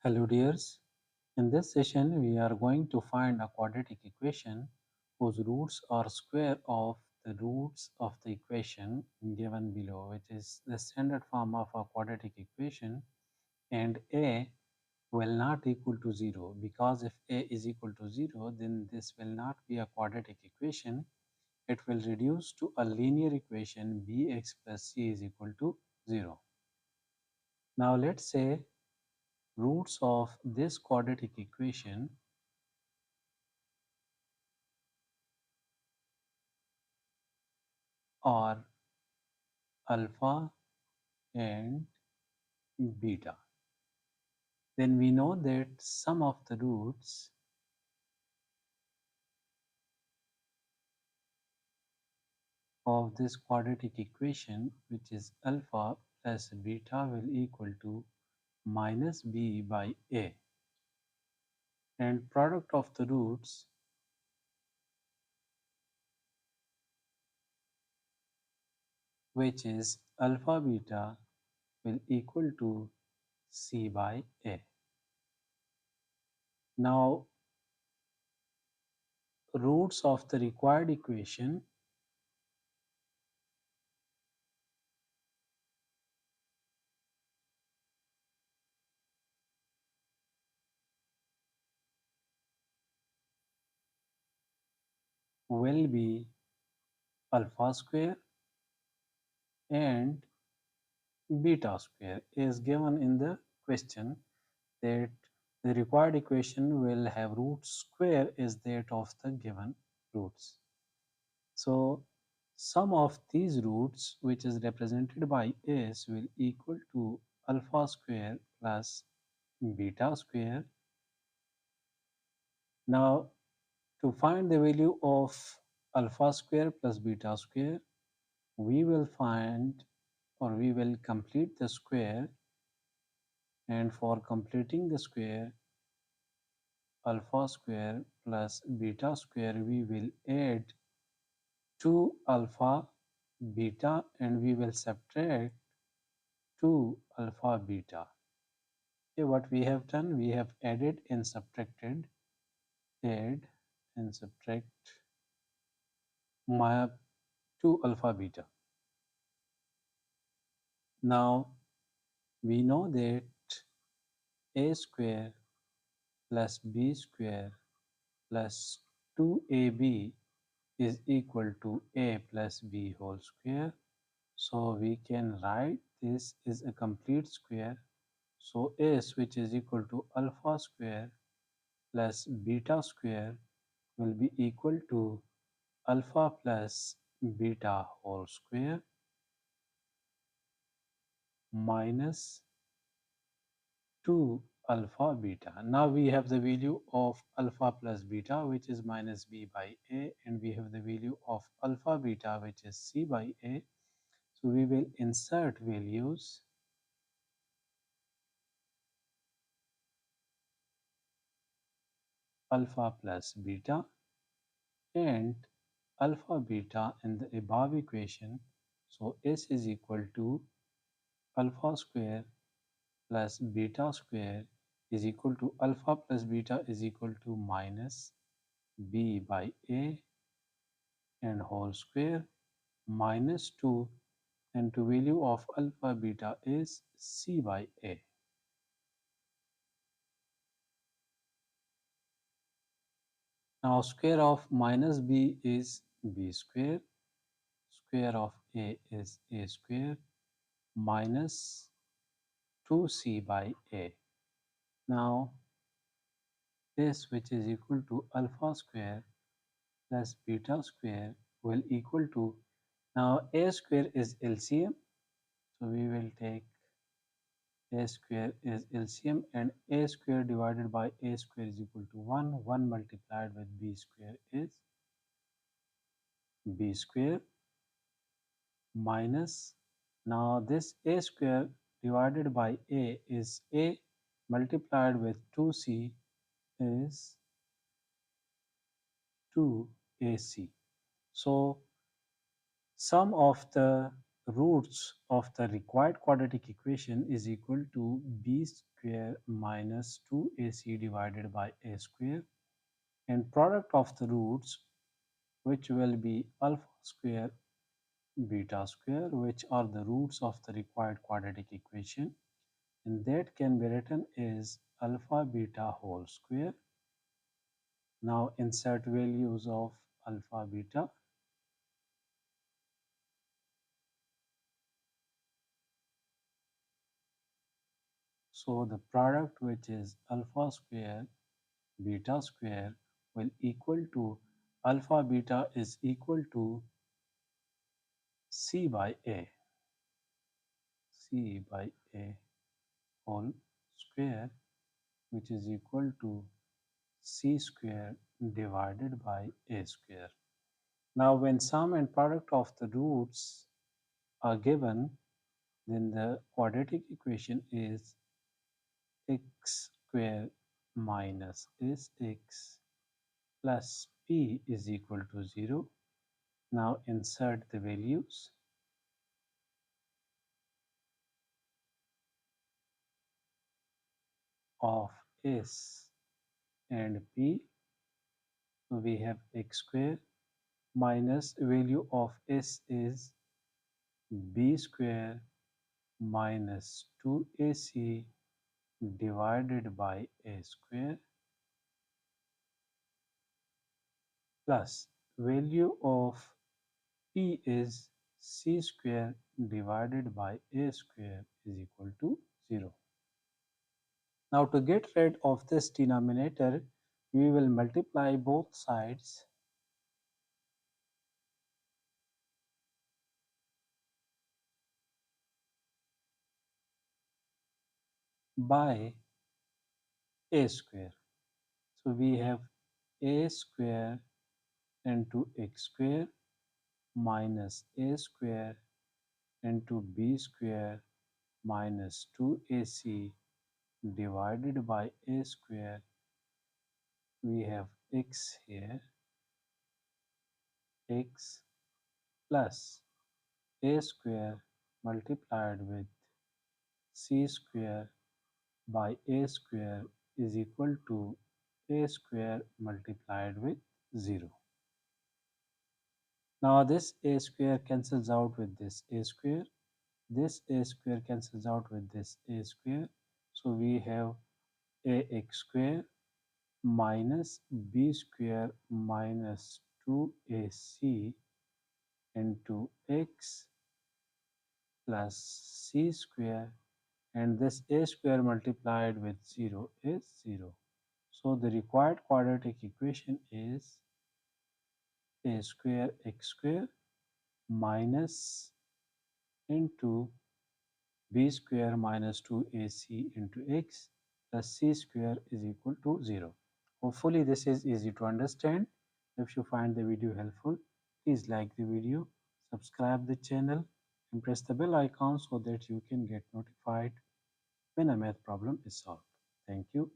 Hello dears, in this session we are going to find a quadratic equation whose roots are square of the roots of the equation given below, which is the standard form of a quadratic equation, and a will not equal to 0, because if a is equal to 0 then this will not be a quadratic equation. It will reduce to a linear equation bx plus c is equal to 0. Now let's say roots of this quadratic equation are alpha and beta. Then we know that sum of the roots of this quadratic equation, which is alpha plus beta, will equal to minus b by a, and product of the roots which is alpha beta will equal to c by a. Now roots of the required equation will be alpha square and beta square is given in the question, that the required equation will have root square is that of the given roots. So sum of these roots, which is represented by s, will equal to alpha square plus beta square. Now to find the value of alpha square plus beta square, we will find, or we will complete the square, and for completing the square alpha square plus beta square, we will add 2 alpha beta and we will subtract 2 alpha beta. Okay, what we have done, we have added and subtracted, add and subtract my 2 alpha beta. Now we know that a square plus b square plus 2ab is equal to a plus b whole square. So we can write this is a complete square. So s, which is equal to alpha square plus beta square, will be equal to alpha plus beta whole square minus 2 alpha beta. Now we have the value of alpha plus beta, which is minus b by a, and we have the value of alpha beta, which is c by a. So we will insert values alpha plus beta and alpha beta in the above equation. So s is equal to alpha square plus beta square is equal to alpha plus beta is equal to minus b by a and whole square minus 2, and the value of alpha beta is c by a. Now square of minus b is b square, square of a is a square minus 2c by a. Now this, which is equal to alpha square plus beta square, will equal to, now a square is LCM, so we will take a square is LCM, and a square divided by a square is equal to 1. 1 multiplied with b square is b square minus, now this a square divided by a is a multiplied with 2c is 2ac. So sum of the roots of the required quadratic equation is equal to b square minus 2ac divided by a square, and product of the roots, which will be alpha square beta square, which are the roots of the required quadratic equation, and that can be written as alpha beta whole square. Now insert values of alpha beta. So the product, which is alpha square beta square, will equal to alpha beta is equal to c by a, c by a whole square, which is equal to c square divided by a square. Now when sum and product of the roots are given, then the quadratic equation is x square minus sx plus p is equal to 0. Now insert the values of s and p. So we have x square minus value of s is b square minus 2ac divided by a square plus value of p is c square divided by a square is equal to 0. Now to get rid of this denominator, we will multiply both sides by a square. So we have a square into x square minus a square into b square minus 2ac divided by a square. We have x here, x plus a square multiplied with c square by a square is equal to a square multiplied with 0. Now this a square cancels out with this a square. This a square cancels out with this a square. So we have ax square minus b square minus 2ac into x plus c square, and this a square multiplied with 0 is 0. So the required quadratic equation is a square x square minus into b square minus 2ac into x plus c square is equal to 0. Hopefully this is easy to understand. If you find the video helpful, please like the video, subscribe the channel and press the bell icon so that you can get notified when a math problem is solved. Thank you.